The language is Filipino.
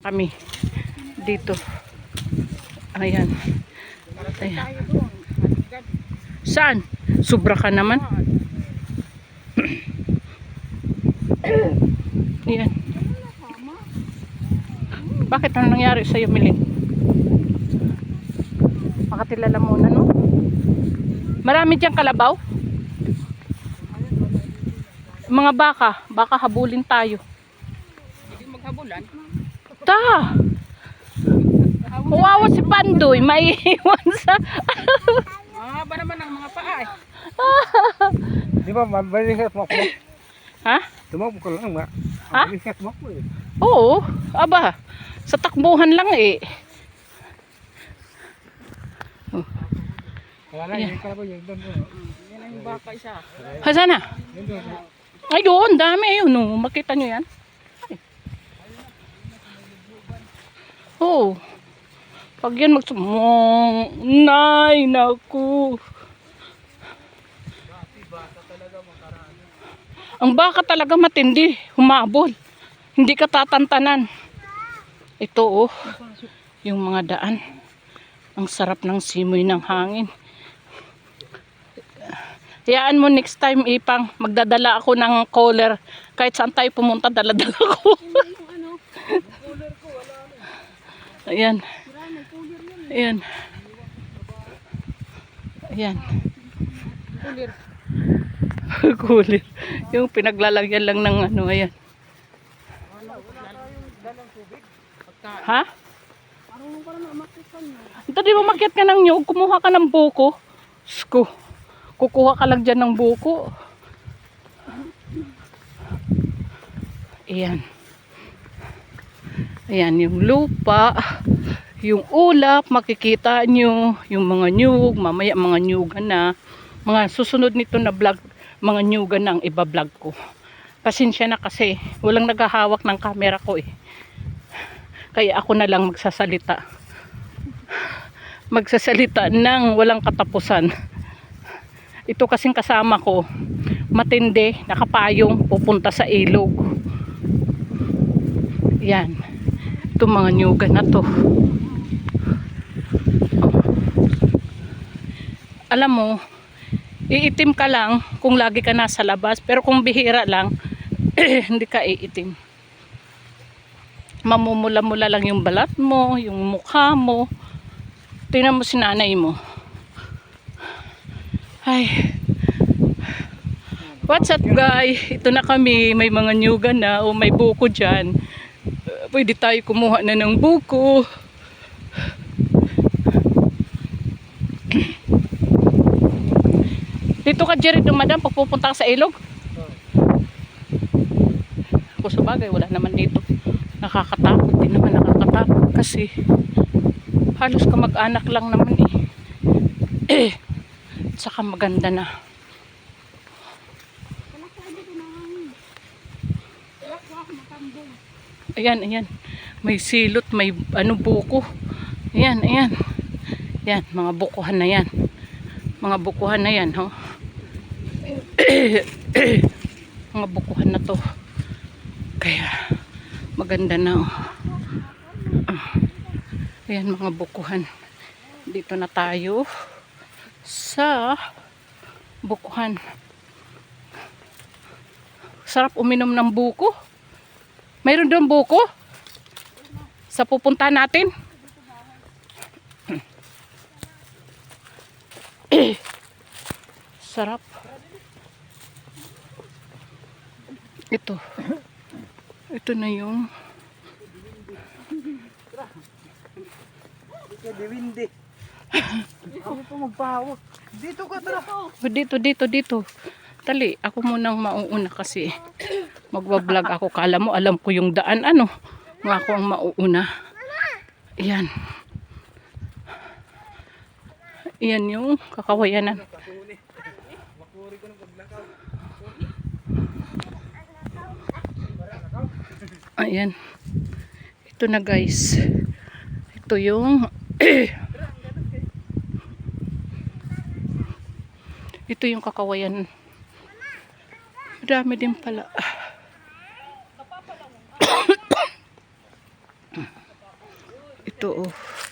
kami dito. Ayan. Ayan. Saan? Sobra ka naman. Ayan. Bakit ano nangyari sa'yo, Milin? Makatilala muna, no? Marami diyang kalabaw? Mga baka habulin tayo. Hindi maghabulan. Ta! Wawa si Pandoy, maiiwan sa... Mahaba naman ang mga paa eh. Di ba, mabalikat mo ako? Ha? Tumawag ko lang ba? Ha? Mabalikat mo ako eh. Oo, aba. Sa takbuhan lang eh. Kaya lang, yung kalabaw yung doon. Yan ang baka isa. Hasan na? Ay doon, dami ayun. No. Makita nyo yan? Ay. Oo. Pag yan nay, naku. Ang baka talaga matindi. Humabol. Hindi ka tatantanan. Ito oh. Yung mga daan. Ang sarap ng simoy ng hangin. Hayaan mo next time, Ipang. Magdadala ako ng collar. Kahit saan tayo pumunta, dala-dala ko. Ayan. Ayan. Ayan. Kulir. Kulit. Yung pinaglalagyan lang ng ano, ayan. Ha? Ito, di ba makyat ka ng nyug? Kumuha ka ng buko. Sko. Kukuha ka lang dyan ng buko. Ayan. Ayan yung lupa. Yung ulap, makikita nyo. Yung mga nyug. Mamaya mga nyugan na. Mga susunod nito na vlog. Mga nyugan na ang iba-vlog ko. Pasensya na kasi. Walang naghahawak ng camera ko eh. Kaya ako na lang magsasalita. Magsasalita ng walang katapusan. Ito kasing kasama ko, matindi, nakapayong, pupunta sa ilog. Yan. Ito mga nyugan na to. Alam mo, iitim ka lang kung lagi ka nasa labas. Pero kung bihira lang, hindi ka iitim. Mamumula-mula lang yung balat mo, yung mukha mo. Tingnan mo si nanay mo. Ay. What's up guys? Ito na kami. May mga nyugan na o may buko dyan. Pwede tayo kumuha na ng buko. Dito ka Jerry dumadaan pag pupunta ka sa ilog? Ako sa bagay wala naman dito. Nakakatakot din naman, nakakatakot kasi halos kamag-anak lang naman eh. Saka maganda na. Ayan, ayan. May silot, may ano buko. Ayan, ayan. Yan, mga bukuhan na yan. Mga bukuhan na yan, ho. Mga bukuhan na to. Kaya maganda na, oh. Ayan, mga bukuhan. Dito na tayo sa bukuhan. Sarap uminom ng buko. Mayroon doon buko sa pupunta natin. Sarap. Ito. Ito na yung Diwindi. Ako po magpahawak. Dito ka tara. dito. Tali, ako munang mauuna kasi magbablog ako. Kala mo, alam ko yung daan. Ano? Nga ako ang mauuna. Ayan. Ayan yung kakawayanan. Ayan. Ito na guys. Ito yung ito yung kakawayan. Madami din pala. Ito oh.